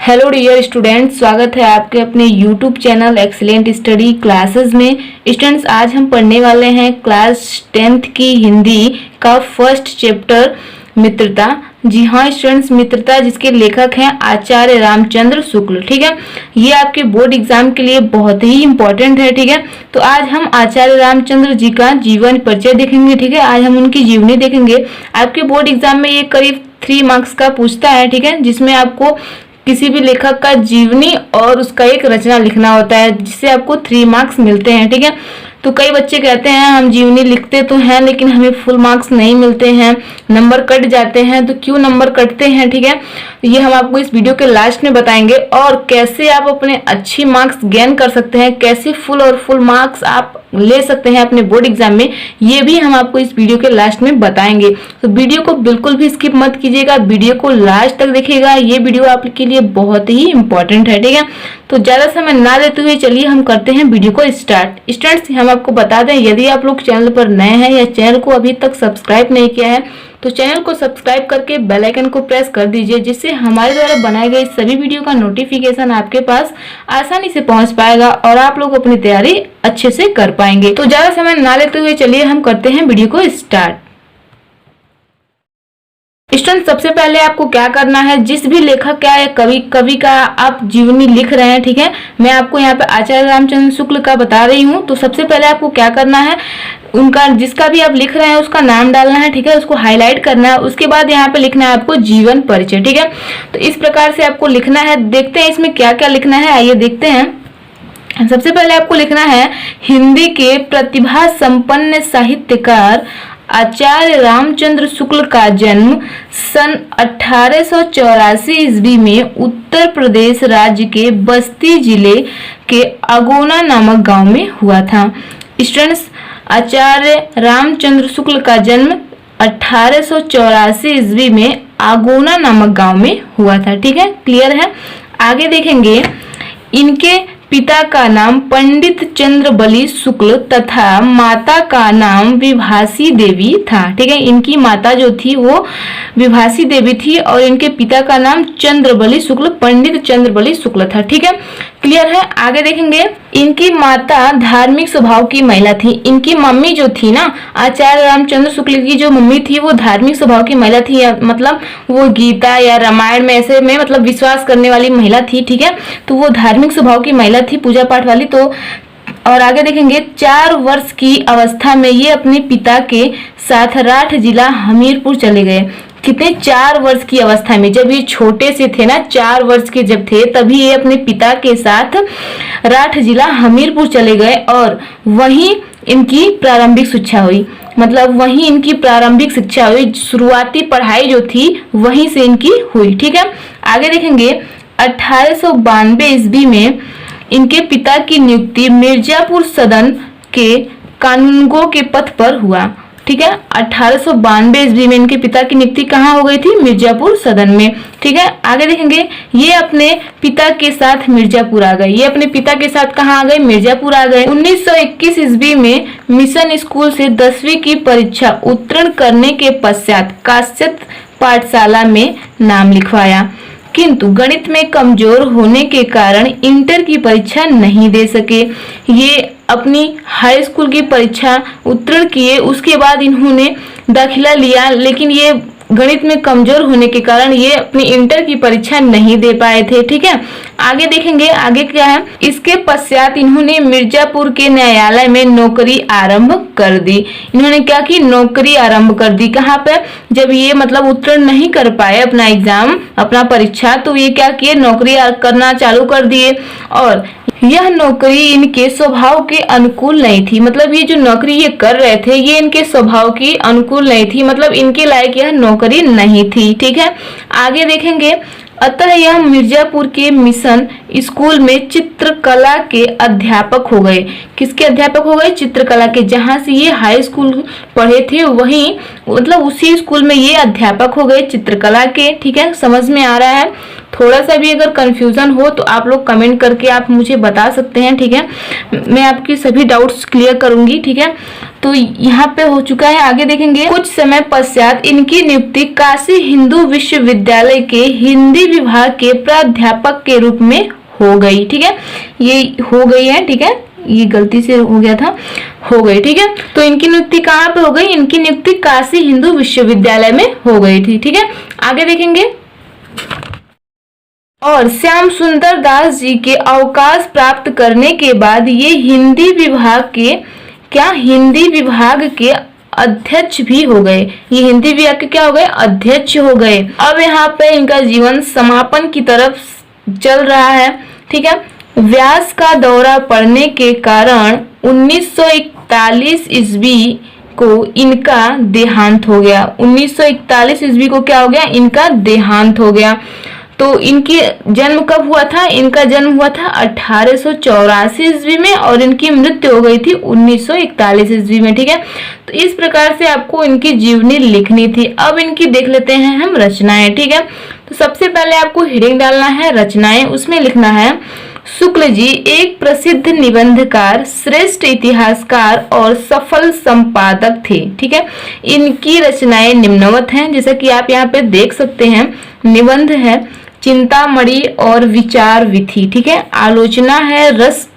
Hello dear students, स्वागत है आपके अपने YouTube channel excellent study classes में। स्टूडेंट्स, आज हम पढ़ने वाले हैं क्लास 10th की हिंदी का फर्स्ट चैप्टर मित्रता। जी हाँ स्टूडेंट्स, मित्रता जिसके लेखक हैं आचार्य रामचंद्र शुक्ल। ठीक है, ये आपके बोर्ड एग्जाम के लिए बहुत ही इंपॉर्टेंट है। ठीक है, तो आज हम आचार्य रामचंद्र जी का जीवन परिचय देखेंगे। ठीक है, आज हम उनकी जीवनी देखेंगे। आपके बोर्ड एग्जाम में ये करीब 3 मार्क्स का पूछता है। ठीक है, जिसमें आपको किसी भी लेखक का जीवनी और उसका एक रचना लिखना होता है, जिससे आपको 3 मार्क्स मिलते हैं। ठीक है, तो कई बच्चे कहते हैं हम जीवनी लिखते तो हैं लेकिन हमें फुल मार्क्स नहीं मिलते हैं, नंबर कट जाते हैं। तो क्यों नंबर कटते हैं, ठीक है, ये हम आपको इस वीडियो के लास्ट में बताएंगे। और कैसे आप अपने अच्छी मार्क्स गेन कर सकते हैं, कैसे फुल मार्क्स आप ले सकते हैं अपने बोर्ड एग्जाम में, ये भी हम आपको इस वीडियो के लास्ट में बताएंगे। तो वीडियो को बिल्कुल भी स्किप मत कीजिएगा, वीडियो को लास्ट तक देखिएगा। ये वीडियो आपके लिए बहुत ही इंपॉर्टेंट है। ठीक है, तो ज्यादा समय ना लेते हुए चलिए हम करते हैं वीडियो को स्टार्ट। स्टूडेंट्स, हम आपको बता दें, यदि आप लोग चैनल पर नए हैं या चैनल को अभी तक सब्सक्राइब नहीं किया है तो चैनल को सब्सक्राइब करके बेल आइकन को प्रेस कर दीजिए, जिससे हमारे द्वारा बनाए गए सभी वीडियो का नोटिफिकेशन आपके पास आसानी से पहुंच पाएगा और आप लोग अपनी तैयारी अच्छे से कर पाएंगे। तो ज्यादा समय ना लेते हुए चलिए हम करते हैं वीडियो को स्टार्ट। स्टूडेंट, सबसे पहले आपको क्या करना है, जिस भी लेखक का या कवि का आप जीवनी लिख रहे हैं, ठीक है, मैं आपको यहाँ पे आचार्य रामचंद्र शुक्ल का बता रही हूँ। तो सबसे पहले आपको क्या करना है, उनका जिसका भी आप लिख रहे हैं उसका नाम डालना है। ठीक है, उसको हाईलाइट करना है। उसके बाद यहाँ पे लिखना है आपको जीवन परिचय। ठीक है, तो इस प्रकार से आपको लिखना है। देखते हैं इसमें क्या क्या लिखना है, आइए देखते हैं। सबसे पहले आपको लिखना है, हिंदी के प्रतिभा संपन्न साहित्यकार आचार्य रामचंद्र शुक्ल का जन्म सन 1884 ईस्वी में उत्तर प्रदेश राज्य के बस्ती जिले के अगोना नामक गांव में हुआ था। स्टूडेंट्स, आचार्य रामचंद्र शुक्ल का जन्म 1884 ईस्वी में आगोना नामक गांव में हुआ था। ठीक है, क्लियर है। आगे देखेंगे, इनके पिता का नाम पंडित चंद्रबली शुक्ल तथा माता का नाम विभासी देवी था। ठीक है, इनकी माता जो थी वो विभासी देवी थी और इनके पिता का नाम चंद्रबली शुक्ल, पंडित चंद्रबली शुक्ल था। ठीक है, क्लियर है। आगे देखेंगे, इनकी माता धार्मिक स्वभाव की महिला थी। इनकी मम्मी जो थी ना, आचार्य रामचंद्र शुक्ल की जो मम्मी थी वो धार्मिक स्वभाव की महिला थी, मतलब वो गीता या रामायण में ऐसे में मतलब विश्वास करने वाली महिला थी। ठीक है, तो वो धार्मिक स्वभाव की महिला थी, पूजा पाठ वाली। तो और आगे देखेंगे, 4 वर्ष की अवस्था में ये अपने पिता के साथ राठ जिला हमीरपुर चले गए। कितने, 4 वर्ष की अवस्था में, जब ये छोटे से थे ना, 4 वर्ष के जब थे, तभी ये अपने पिता के साथ राठ जिला हमीरपुर चले गए और वहीं इनकी प्रारंभिक शिक्षा हुई। मतलब वहीं इनकी प्रारंभिक शिक्षा हुई, शुरुआती पढ़ाई जो थी वहीं से इनकी हुई। ठीक है, आगे देखेंगे, 1892 ईस्वी में इनके पिता की नियुक्ति मिर्जापुर सदन के कानूनगो के पद पर हुआ। ठीक है, 1892 ईस्वी में इनके पिता की नियुक्ति कहाँ हो गई थी, मिर्जापुर सदन में। ठीक है, आगे देखेंगे, ये अपने पिता के साथ मिर्जापुर आ गए। ये अपने पिता के साथ कहाँ आ गए, मिर्जापुर आ गए। 1921 ईस्वी में मिशन स्कूल से 10वीं की परीक्षा उत्तीर्ण करने के पश्चात काश्यप पाठशाला में नाम लिखवाया, किंतु गणित में कमजोर होने के कारण इंटर की परीक्षा नहीं दे सके। ये अपनी हाई स्कूल की परीक्षा उत्तीर्ण किए, उसके बाद इन्होंने दाखिला लिया, लेकिन ये गणित में कमजोर होने के कारण ये अपनी इंटर की परीक्षा नहीं दे पाए थे। ठीक है, आगे देखेंगे, आगे क्या है, इसके पश्चात इन्होंने मिर्जापुर के न्यायालय में नौकरी आरंभ कर दी। इन्होंने क्या की, नौकरी आरंभ कर दी। कहाँ पे, जब ये मतलब उत्तीर्ण नहीं कर पाए अपना एग्जाम, अपना परीक्षा, तो ये क्या किए, नौकरी करना चालू कर दिए। और यह नौकरी इनके स्वभाव के अनुकूल नहीं थी। मतलब ये जो नौकरी ये कर रहे थे ये इनके स्वभाव की अनुकूल नहीं थी, मतलब इनके लायक यह नौकरी नहीं थी। ठीक है, आगे देखेंगे, अतः यह मिर्जापुर के मिशन स्कूल में चित्रकला के अध्यापक हो गए। किसके अध्यापक हो गए, चित्रकला के। जहां से ये हाई स्कूल पढ़े थे वहीं मतलब उसी स्कूल में ये अध्यापक हो गए चित्रकला के। ठीक है, समझ में आ रहा है। थोड़ा सा भी अगर कंफ्यूजन हो तो आप लोग कमेंट करके आप मुझे बता सकते हैं, ठीक है। मैं आपकी सभी डाउट्स क्लियर करूंगी, ठीक है। तो यहाँ पे हो चुका है, आगे देखेंगे। कुछ समय पश्चात इनकी नियुक्ति काशी हिंदू विश्वविद्यालय के हिंदी विभाग के प्राध्यापक के रूप में हो गई, ठीक है। ये हो गई है, ठीक है, ये गलती से हो गया था, हो गई, ठीक है। तो इनकी नियुक्ति कहाँ पे हो गई? इनकी नियुक्ति काशी हिंदू विश्वविद्यालय में हो गई थी, ठीक है। आगे देखेंगे। और श्याम सुंदर दास जी के अवकाश प्राप्त करने के बाद ये हिंदी विभाग के अध्यक्ष भी हो गए। ये हिंदी विभाग के क्या हो गए? अध्यक्ष हो गए। अब यहाँ पे इनका जीवन समापन की तरफ चल रहा है, ठीक है। व्यास का दौरा पड़ने के कारण 1941 ईस्वी को इनका देहांत हो गया। 1941 ईस्वी को क्या हो गया? इनका देहांत हो गया। तो इनकी जन्म कब हुआ था? इनका जन्म हुआ था 1884 ईस्वी में और इनकी मृत्यु हो गई थी 1941 ईस्वी में, ठीक है। तो इस प्रकार से आपको इनकी जीवनी लिखनी थी। अब इनकी देख लेते हैं हम रचनाएं, ठीक है। तो सबसे पहले आपको हेडिंग डालना है रचनाएं, उसमें लिखना है शुक्ल जी एक प्रसिद्ध निबंधकार, श्रेष्ठ इतिहासकार और सफल संपादक थे, ठीक है। इनकी रचनाएं निम्नवत हैं, जैसा कि आप यहाँ पे देख सकते हैं। निबंध है चिंतामणि और विचार विधि, ठीक है। आलोचना है रस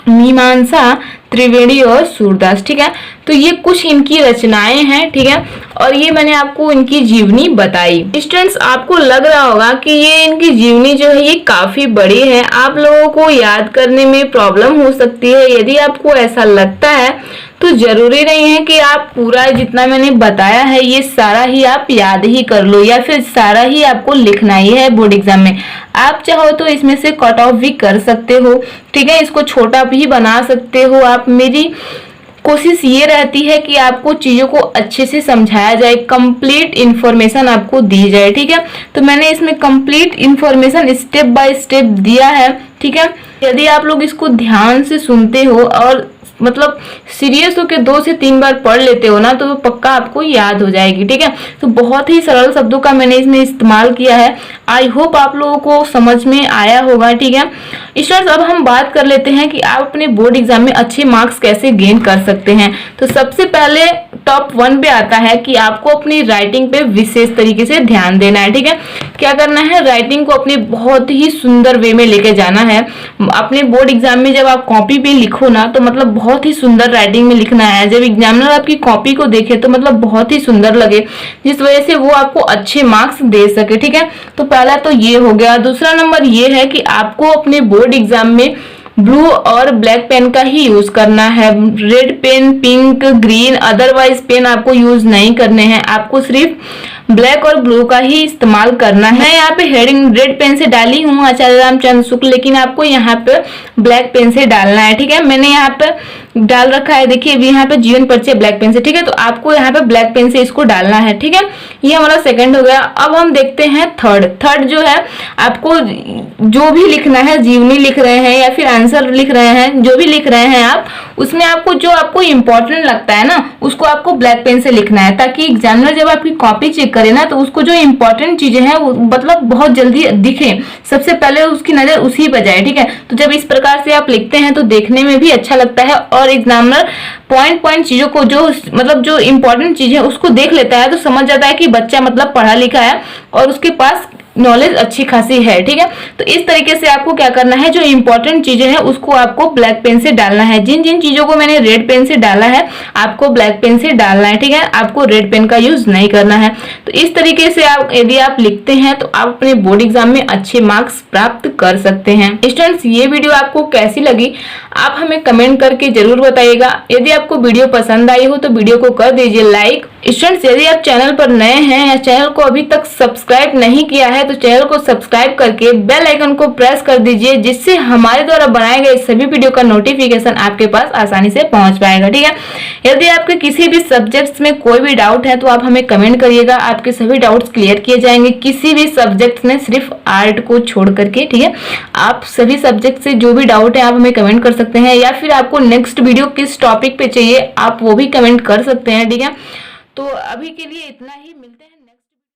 मीमांसा, त्रिवेणी और सूरदास, ठीक है। तो ये कुछ इनकी रचनाएं हैं, ठीक है। और ये मैंने आपको इनकी जीवनी बताई। स्टूडेंट्स, आपको लग रहा होगा कि ये इनकी जीवनी जो है ये काफी बड़ी है, आप लोगों को याद करने में प्रॉब्लम हो सकती है। यदि आपको ऐसा लगता है तो जरूरी नहीं है कि आप पूरा जितना मैंने बताया है ये सारा ही आप याद ही कर लो या फिर सारा ही आपको लिखना ही है बोर्ड एग्जाम में। आप चाहो तो इसमें से कट ऑफ भी कर सकते हो, ठीक है। इसको छोटा भी बना सकते हो आप। मेरी कोशिश ये रहती है कि आपको चीजों को अच्छे से समझाया जाए, कंप्लीट इंफॉर्मेशन आपको दी जाए, ठीक है। तो मैंने इसमें complete information step by step दिया है, ठीक है। यदि आप लोग इसको ध्यान से सुनते हो और मतलब सीरियस होकर 2 से 3 बार पढ़ लेते हो ना, तो पक्का आपको याद हो जाएगी, ठीक है। तो बहुत ही सरल शब्दों का मैंने इसमें इस्तेमाल किया है। आई होप आप लोगों को समझ में आया होगा, ठीक है। स्टूडेंट्स, अब हम बात कर लेते हैं कि आप अपने बोर्ड एग्जाम में अच्छे मार्क्स कैसे गेन कर सकते हैं। तो सबसे पहले टॉप 1 पे आता है कि आपको अपनी राइटिंग पे विशेष तरीके से ध्यान देना है, ठीक है। क्या करना है? राइटिंग को अपने बहुत ही सुंदर वे में लेके जाना है। अपने बोर्ड एग्जाम में जब आप कॉपी पे लिखो ना, तो मतलब बहुत ही सुंदर राइटिंग में लिखना है। जब एग्जामिनर आपकी कॉपी को देखे तो मतलब बहुत ही सुंदर लगे, जिस वजह से वो आपको अच्छे मार्क्स दे सके, ठीक है। तो पहला तो ये हो गया। दूसरा नंबर ये है कि आपको अपने बोर्ड एग्जाम में ब्लू और ब्लैक पेन का ही यूज करना है। Red pen, pink, green, otherwise pen आपको यूज नहीं करने हैं। आपको सिर्फ ब्लैक और ब्लू का ही इस्तेमाल करना है। मैं यहाँ पे हेडिंग रेड पेन से डाली हूँ आचार्य रामचंद्र शुक्ल, लेकिन आपको यहाँ पे ब्लैक पेन से डालना है, ठीक है। मैंने यहाँ पे डाल रखा है, देखिए अभी यहाँ पे जीवन परिचय ब्लैक पेन से, ठीक है। तो आपको यहाँ पे ब्लैक पेन से इसको डालना है, ठीक है। ये हमारा सेकंड हो गया। अब हम देखते हैं थर्ड जो है, आपको जो भी लिखना है, जीवनी लिख रहे हैं या फिर आंसर लिख रहे हैं, जो भी लिख रहे हैं आप, उसमें आपको जो आपको इम्पोर्टेंट लगता है ना, उसको आपको ब्लैक पेन से लिखना है, ताकि एग्जामिनर जब आपकी कॉपी चेक करे ना, तो उसको जो इम्पोर्टेंट चीजें हैं वो मतलब बहुत जल्दी दिखे, सबसे पहले उसकी नजर उसी पर जाए, ठीक है। तो जब इस प्रकार से आप लिखते हैं तो देखने में भी अच्छा लगता है और एग्जामिनर पॉइंट चीजों को जो मतलब जो इम्पोर्टेंट चीज है उसको देख लेता है, तो समझ जाता है कि बच्चा मतलब पढ़ा लिखा है और उसके पास नॉलेज अच्छी खासी है, ठीक है। तो इस तरीके से आपको क्या करना है, जो इंपॉर्टेंट चीजें हैं उसको आपको ब्लैक पेन से डालना है। जिन जिन चीजों को मैंने रेड पेन से डाला है आपको ब्लैक पेन से डालना है, ठीक है। आपको रेड पेन का यूज नहीं करना है। तो इस तरीके से आप यदि आप लिखते हैं तो आप अपने बोर्ड एग्जाम में अच्छे मार्क्स प्राप्त कर सकते हैं। स्टूडेंट्स, ये वीडियो आपको कैसी लगी आप हमें कमेंट करके जरूर बताइएगा। यदि आपको वीडियो पसंद आई हो तो वीडियो को कर दीजिए लाइक। स्टूडेंट्स, यदि आप चैनल पर नए हैं या चैनल को अभी तक सब्सक्राइब नहीं किया है तो चैनल को सब्सक्राइब करके बेल आइकन को प्रेस कर दीजिए, जिससे हमारे द्वारा बनाए गए सभी वीडियो का नोटिफिकेशन आपके पास आसानी से पहुंच पाएगा, ठीक है। यदि आपके किसी भी सब्जेक्ट्स में कोई भी डाउट है तो आप हमें कमेंट करिएगा, आपके सभी डाउट्स क्लियर किए जाएंगे। किसी भी सब्जेक्ट में, सिर्फ आर्ट को छोड़ करके, ठीक है। आप सभी सब्जेक्ट से जो भी डाउट है आप हमें कमेंट कर सकते हैं, या फिर आपको नेक्स्ट वीडियो किस टॉपिक पे चाहिए आप वो भी कमेंट कर सकते हैं, ठीक है। तो अभी के लिए इतना ही, मिलते हैं नेक्स्ट।